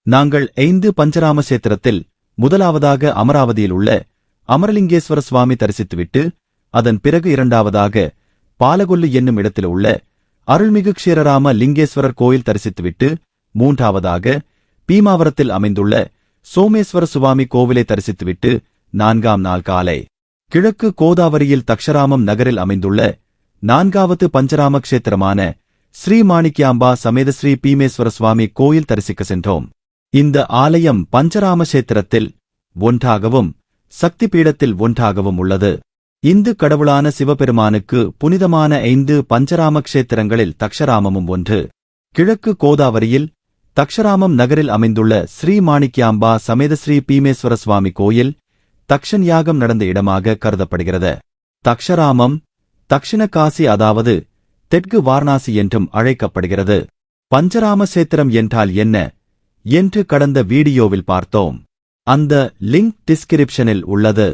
நாங்கள் 5 பஞ்சராம சேத்திரத்தில் முதலாவதாக அமராவதியில் உள்ள அமரலிங்கேஸ்வர சுவாமி தரிசித்துவிட்டு, அதன் பிறகு இரண்டாவதாக பாலகொல்லு என்னும் இடத்தில் உள்ள அருள்மிகு க்ஷீரராம லிங்கேஸ்வரர் கோயில் தரிசித்துவிட்டு, மூன்றாவதாக பீமாவரத்தில் அமைந்துள்ள சோமேஸ்வர சுவாமி கோவிலை தரிசித்துவிட்டு, 4ஆம் நாள் காலை கிழக்கு கோதாவரியில் தக்ஷராமம் நகரில் அமைந்துள்ள 4வது பஞ்சராம க்ஷேத்திரமான ஸ்ரீ மாணிக்யாம்பா சமேத ஸ்ரீ பீமேஸ்வர சுவாமி கோயில் தரிசிக்க சென்றோம். இந்த ஆலயம் பஞ்சராம சேத்திரத்தில் ஒன்றாகவும் சக்தி பீடத்தில் ஒன்றாகவும் உள்ளது. இந்து கடவுளான சிவபெருமானுக்கு புனிதமான 5 பஞ்சராம க்ஷேத்திரங்களில் தக்ஷராமமும் ஒன்று. கிழக்கு கோதாவரியில் தக்ஷராமம் நகரில் அமைந்துள்ள ஸ்ரீ மாணிக்யாம்பா சமேத ஸ்ரீ பீமேஸ்வர சுவாமி கோயில் தக்ஷன் யாகம் நடந்த இடமாக கருதப்படுகிறது. தக்ஷராமம் தக்ஷிண காசி, அதாவது தெற்கு வாரணாசி என்றும் அழைக்கப்படுகிறது. பஞ்சராம சேத்திரம் என்றால் என்ன என்று கடந்த வீடியோவில் பார்த்தோம். அந்த லிங்க் டிஸ்கிரிப்ஷனில் உள்ளது.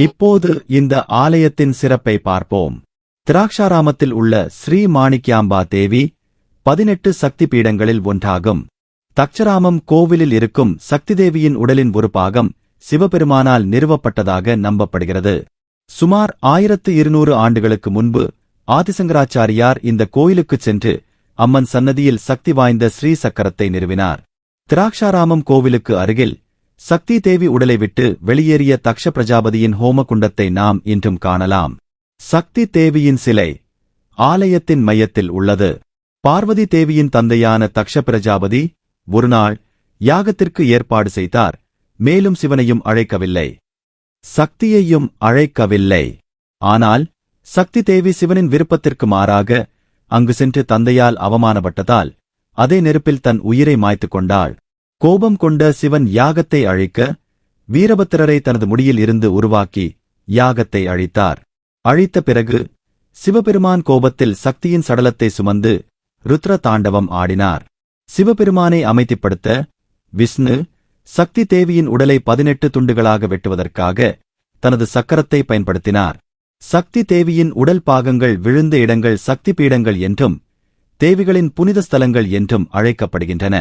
இப்போது இந்த ஆலயத்தின் சிறப்பை பார்ப்போம். திராட்சாராமத்தில் உள்ள ஸ்ரீ மாணிக்யாம்பா தேவி 18 சக்தி பீடங்களில் ஒன்றாகும். தக்ஷராமம் கோவிலில் இருக்கும் சக்தி தேவியின் உடலின் ஒரு பாகம் சிவபெருமானால் நிறுவப்பட்டதாக நம்பப்படுகிறது. சுமார் 1200 ஆண்டுகளுக்கு முன்பு ஆதிசங்கராச்சாரியார் இந்த கோயிலுக்குச் சென்று அம்மன் சன்னதியில் சக்தி வாய்ந்த ஸ்ரீ சக்கரத்தை நிறுவினார். திராட்சாராமம் கோவிலுக்கு அருகில் சக்தி தேவி உடலை விட்டு வெளியேறிய தக்ஷ பிரஜாபதியின் ஹோமகுண்டத்தை நாம் இன்றும் காணலாம். சக்தி தேவியின் சிலை ஆலயத்தின் மையத்தில் உள்ளது. பார்வதி தேவியின் தந்தையான தக்ஷ பிரஜாபதி ஒருநாள் யாகத்திற்கு ஏற்பாடு செய்தார். மேலும் சிவனையும் அழைக்கவில்லை, சக்தியையும் அழைக்கவில்லை. ஆனால் சக்தி தேவி சிவனின் விருப்பத்திற்கு மாறாக அங்கு சென்று தந்தையால் அவமானப்பட்டதால் அதே நெருப்பில் தன் உயிரை மாய்த்துக் கொண்டாள். கோபம் கொண்ட சிவன் யாகத்தை அழிக்க வீரபத்திரரை தனது முடியில் இருந்து உருவாக்கி யாகத்தை அழித்தார். அழித்த பிறகு சிவபெருமான் கோபத்தில் சக்தியின் சடலத்தை சுமந்து ருத்ர தாண்டவம் ஆடினார். சிவபெருமானை அமைதிப்படுத்த விஷ்ணு சக்தி தேவியின் உடலை 18 துண்டுகளாக வெட்டுவதற்காக தனது சக்கரத்தை பயன்படுத்தினார். சக்தி தேவியின் உடல் பாகங்கள் விழுந்த இடங்கள் சக்தி பீடங்கள் என்றும் தேவிகளின் புனித ஸ்தலங்கள் என்றும் அழைக்கப்படுகின்றன.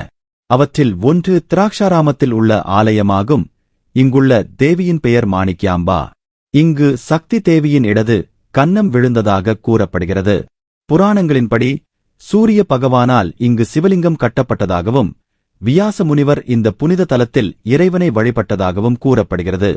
அவற்றில் ஒன்று திராட்சாராமத்தில் உள்ள ஆலயமாகும். இங்குள்ள தேவியின் பெயர் மாணிக்யாம்பா. இங்கு சக்தி தேவியின் இடது கன்னம் விழுந்ததாக கூறப்படுகிறது. புராணங்களின்படி சூரிய பகவானால் இங்கு சிவலிங்கம் கட்டப்பட்டதாகவும் வியாச முனிவர் இந்த புனித தலத்தில் இறைவனை வழிபட்டதாகவும் கூறப்படுகிறது.